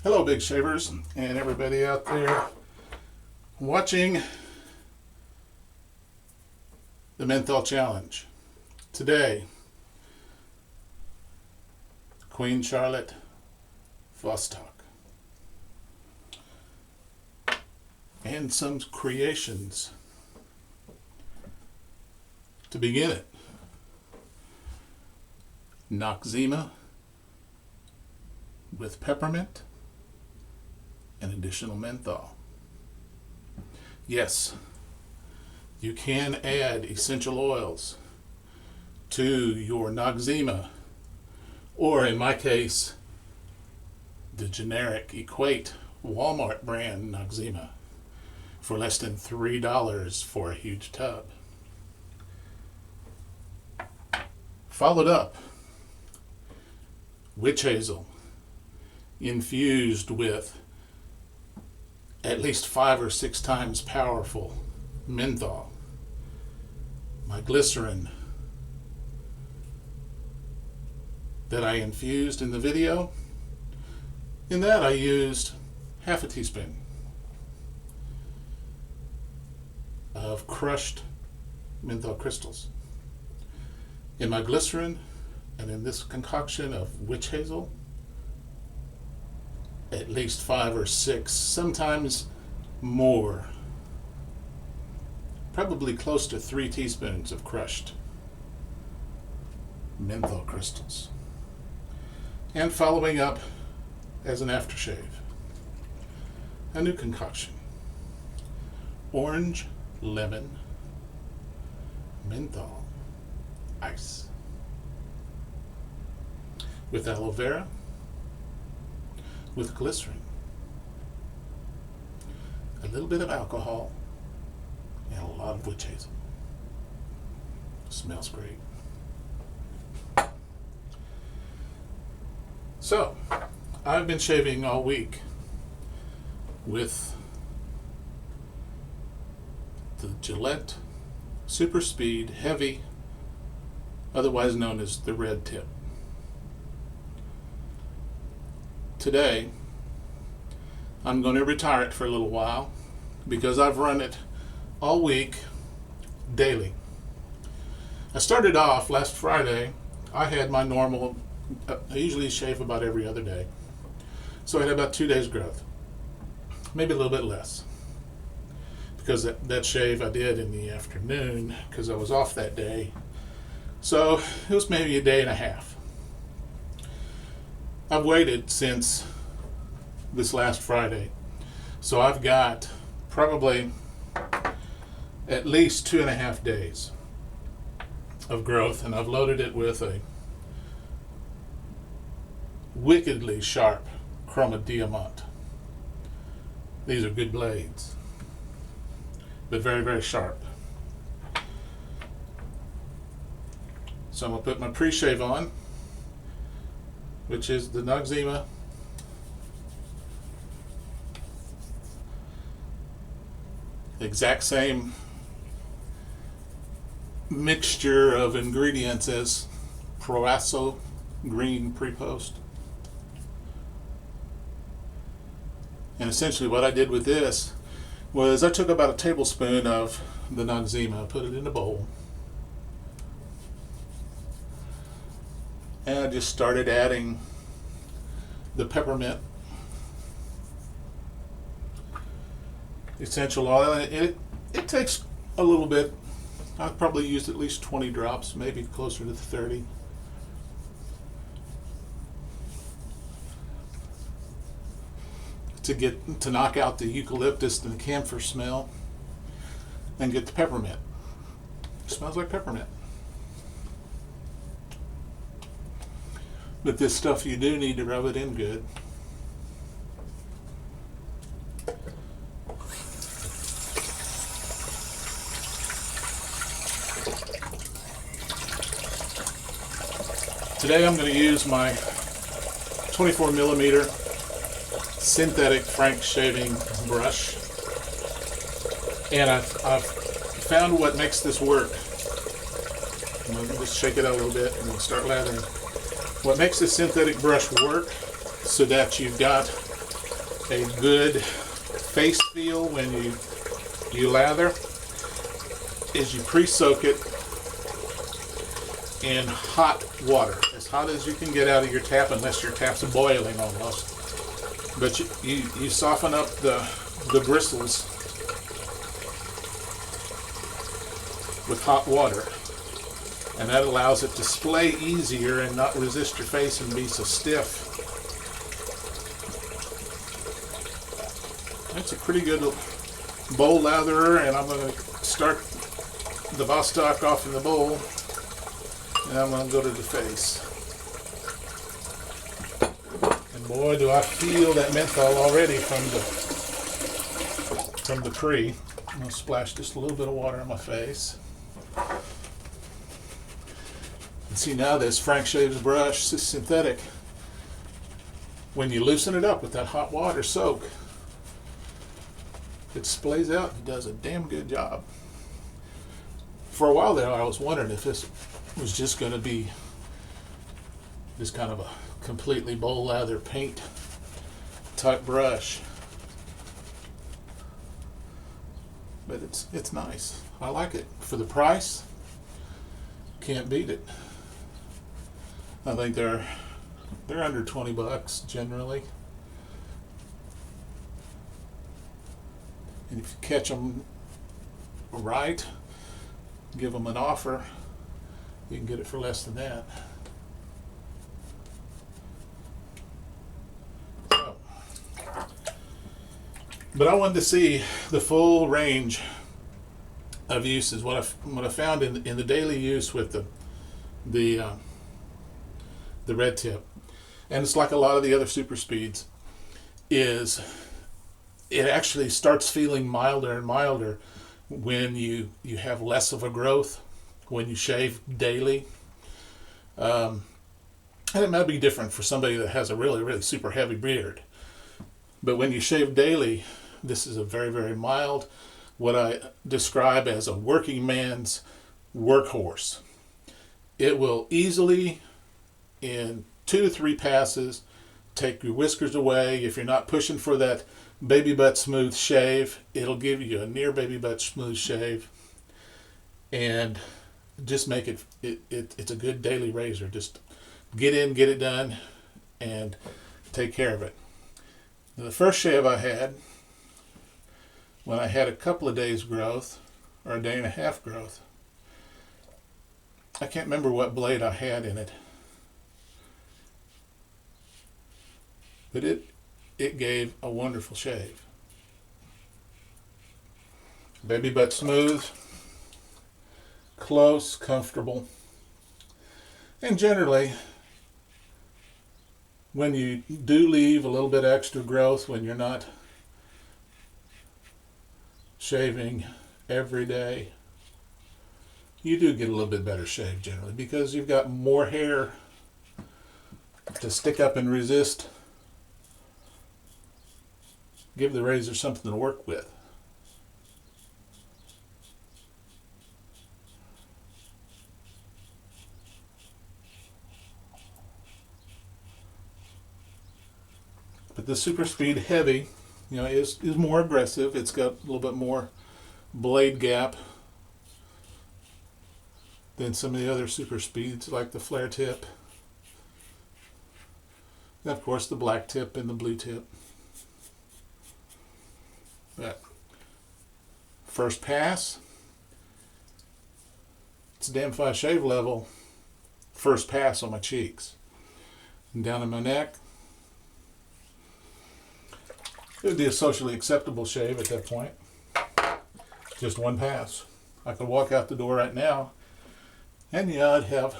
Hello, big shavers, and everybody out there watching the Menthol Challenge. Today, Queen Charlotte Vostok. And some creations to begin it. Noxzema with peppermint and additional menthol. Yes, you can add essential oils to your Noxzema, or in my case, the generic Equate Walmart brand Noxzema for less than $3 for a huge tub. Followed up, witch hazel infused with at least 5 or 6 times powerful menthol. My glycerin that I infused in the video, in that I used half a teaspoon of crushed menthol crystals. In my glycerin and in this concoction of witch hazel, at least 5 or 6, sometimes more, probably close to 3 teaspoons of crushed menthol crystals. And following up as an aftershave, a new concoction: orange, lemon, menthol ice with aloe vera, with glycerin, a little bit of alcohol, and a lot of witch hazel. Smells great. So, I've been shaving all week with the Gillette Super Speed Heavy, otherwise known as the red tip. Today, I'm going to retire it for a little while because I've run it all week, daily. I started off last Friday. I had my normal, I usually shave about every other day. So I had about 2 days growth, maybe a little bit less, because that shave I did in the afternoon because I was off that day. So it was maybe a day and a half. I've waited since this last Friday, so I've got probably at least 2.5 days of growth, and I've loaded it with a wickedly sharp Croma Diamant. These are good blades, but very, very sharp. So I'm going to put my pre-shave on, which is the Noxzema exact same mixture of ingredients as Proasso Pre Post. And essentially what I did with this was I took about a tablespoon of the Noxzema, put it in a bowl, and I just started adding the peppermint essential oil. It takes a little bit. I've probably used at least 20 drops, maybe closer to 30. To knock out the eucalyptus and the camphor smell and get the peppermint. It smells like peppermint. But this stuff, you do need to rub it in good. Today I'm going to use my 24 millimeter synthetic Frank shaving brush, and I've found what makes this work. I'm going to just shake it out a little bit and we'll start lathering. What makes this synthetic brush work so that you've got a good face feel when you lather is you pre-soak it in hot water, as hot as you can get out of your tap, unless your tap's boiling almost. But you soften up the bristles with hot water, and that allows it to splay easier and not resist your face and be so stiff. That's a pretty good bowl latherer, and I'm going to start the Vostok off in the bowl, and I'm going to go to the face. And boy, do I feel that menthol already from the pre. I'm going to splash just a little bit of water on my face. And see, now this Frank Shaves brush, this synthetic, when you loosen it up with that hot water soak, it splays out and does a damn good job. For a while there, I was wondering if this was just going to be this kind of a completely bowl lather paint type brush, but it's nice. I like it for the price. Can't beat it. I think they're under $20 generally. And if you catch them right, give them an offer, you can get it for less than that. So, but I wanted to see the full range of uses. What I found in the daily use with the red tip, and it's like a lot of the other super speeds, is it actually starts feeling milder and milder when you have less of a growth, when you shave daily. And it might be different for somebody that has a really, really super heavy beard. But when you shave daily, this is a very, very mild, what I describe as a working man's workhorse. It will easily, in 2 to 3 passes, take your whiskers away. If you're not pushing for that baby butt smooth shave, it'll give you a near baby butt smooth shave, and just make it's a good daily razor. Just get in, get it done, and take care of it. Now, the first shave I had, when I had a couple of days growth, or a day and a half growth, I can't remember what blade I had in it, but it gave a wonderful shave. Baby butt smooth, close, comfortable. And generally, when you do leave a little bit extra growth, when you're not shaving every day, you do get a little bit better shave generally, because you've got more hair to stick up and resist. Give the razor something to work with. But the Super Speed Heavy, is more aggressive. It's got a little bit more blade gap than some of the other Super Speeds, like the flare tip, and of course the black tip and the blue tip. But first pass, it's a damn fine shave level. First pass on my cheeks and down in my neck. It would be a socially acceptable shave at that point. Just one pass. I could walk out the door right now, and I'd have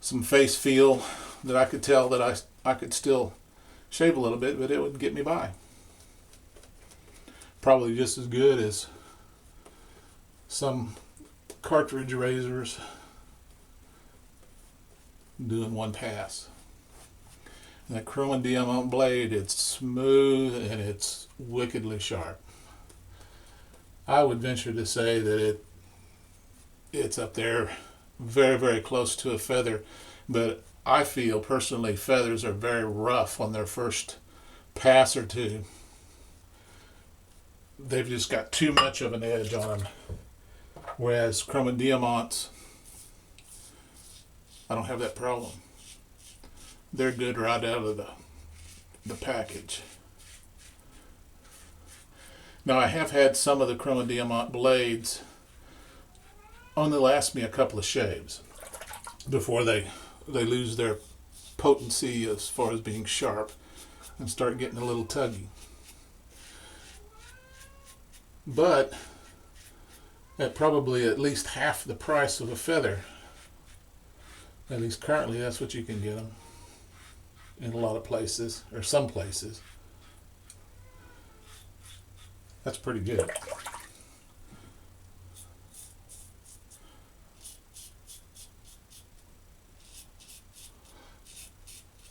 some face feel that I could tell that I could still shave a little bit, but it would get me by. Probably just as good as some cartridge razors doing one pass. And that Croma Diamant blade, it's smooth and it's wickedly sharp. I would venture to say that it's up there very, very close to a feather, but I feel personally feathers are very rough on their first pass or two, they've just got too much of an edge on them. Whereas Croma Diamants, I don't have that problem. They're good right out of the package. Now I have had some of the Croma Diamant blades only last me a couple of shaves before they lose their potency as far as being sharp and start getting a little tuggy. But at probably at least half the price of a feather, at least currently, that's what you can get them in a lot of places, or some places. That's pretty good.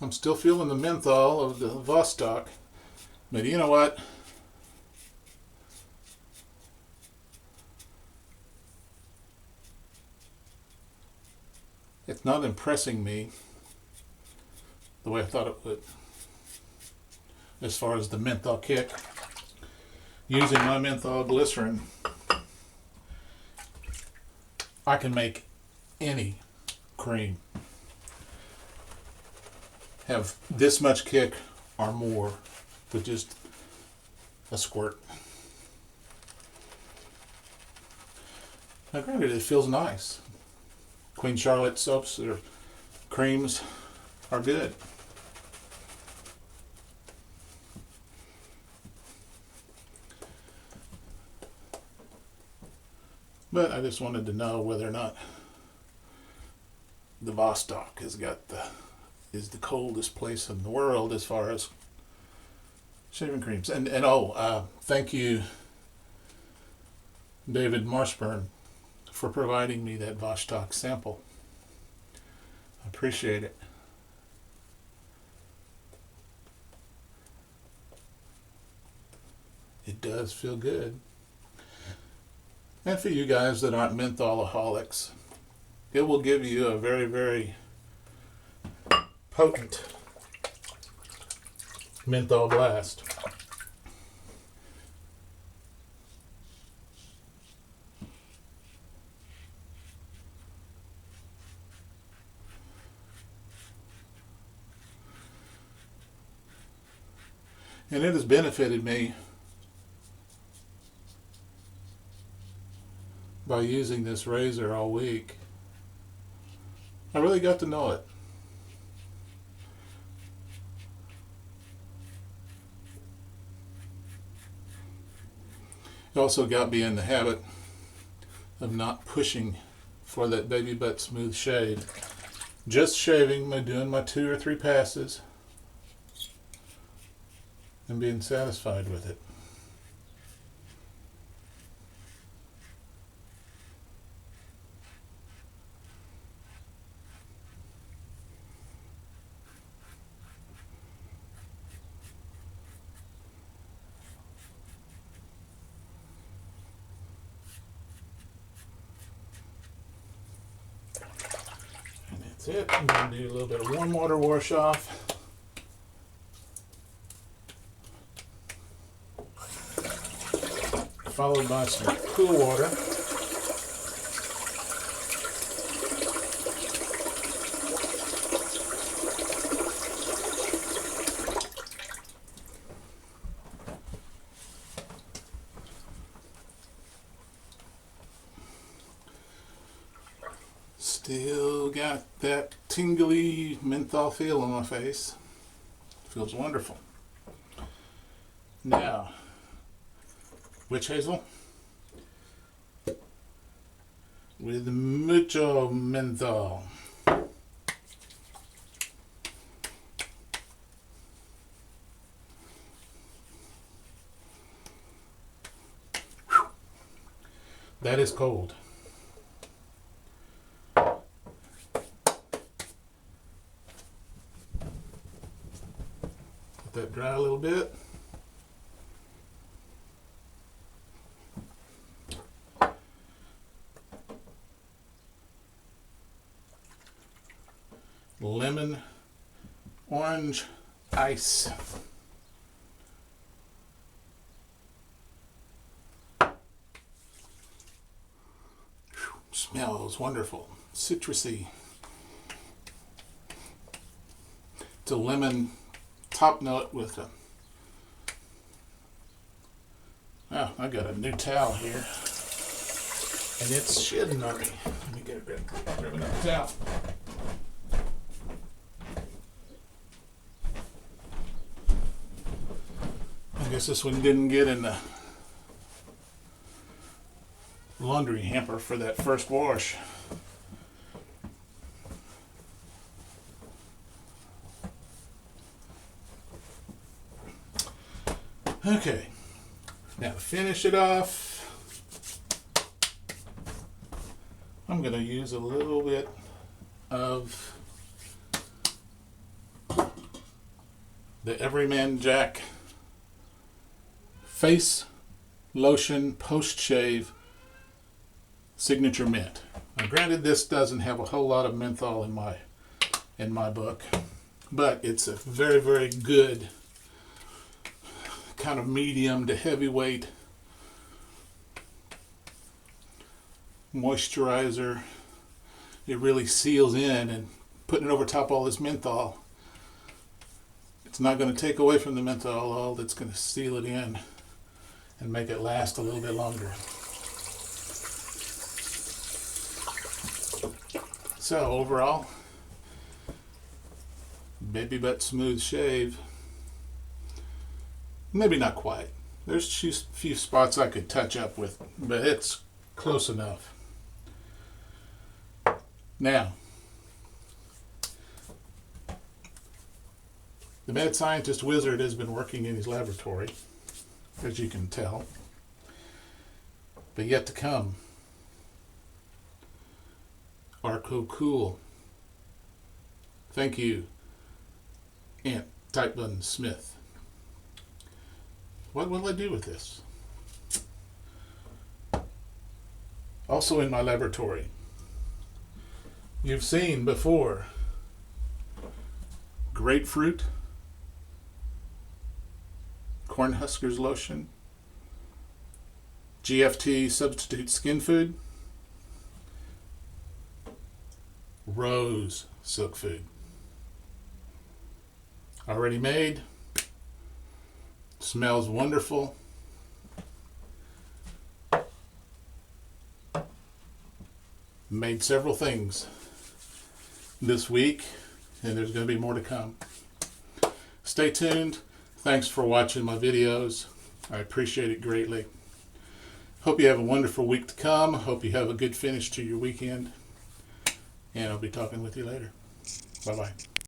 I'm still feeling the menthol of the Vostok, but you know what? It's not impressing me the way I thought it would. As far as the menthol kick, using my menthol glycerin, I can make any cream have this much kick or more with just a squirt. Now granted, it feels nice. Queen Charlotte soaps or creams are good. But I just wanted to know whether or not the Vostok is the coldest place in the world as far as shaving creams. And thank you, David Marshburn, for providing me that Vostok sample. I appreciate it. It does feel good. And for you guys that aren't mentholaholics, it will give you a very, very potent menthol blast. And it has benefited me by using this razor all week. I really got to know it. It also got me in the habit of not pushing for that baby butt smooth shave. Just shaving, doing my 2 or 3 passes and being satisfied with it. That's it. I'm going to do a little bit of warm water wash off. Followed by some cool water. Still got that tingly menthol feel on my face. Feels wonderful. Now, witch hazel with Mucho Menthol. That is cold. Let that dry a little bit. Lemon, orange, ice. smells wonderful, citrusy. It's a lemon top note with a... Oh, I got a new towel here, and it's shedding on me. Let me get grab another towel. I guess this one didn't get in the laundry hamper for that first wash. Okay, now to finish it off, I'm going to use a little bit of the Everyman Jack Face Lotion Post Shave Signature Mint. Now, granted, this doesn't have a whole lot of menthol in my book, but it's a very, very good kind of medium to heavyweight moisturizer. It really seals in, and putting it over top all this menthol, it's not going to take away from the menthol. All that's going to seal it in and make it last a little bit longer. So overall, baby butt smooth shave. Maybe not quite. There's a few spots I could touch up with, but it's close enough. Now, the mad scientist wizard has been working in his laboratory, as you can tell, but yet to come. Arco Cool. Thank you, Aunt Tight Bun Smith. What will I do with this? Also in my laboratory, you've seen before grapefruit, Cornhuskers lotion, GFT substitute skin food, rose silk food. Already made. Smells wonderful. Made several things this week, and there's going to be more to come. Stay tuned. Thanks for watching my videos. I appreciate it greatly. Hope you have a wonderful week to come. Hope you have a good finish to your weekend. And I'll be talking with you later. Bye-bye.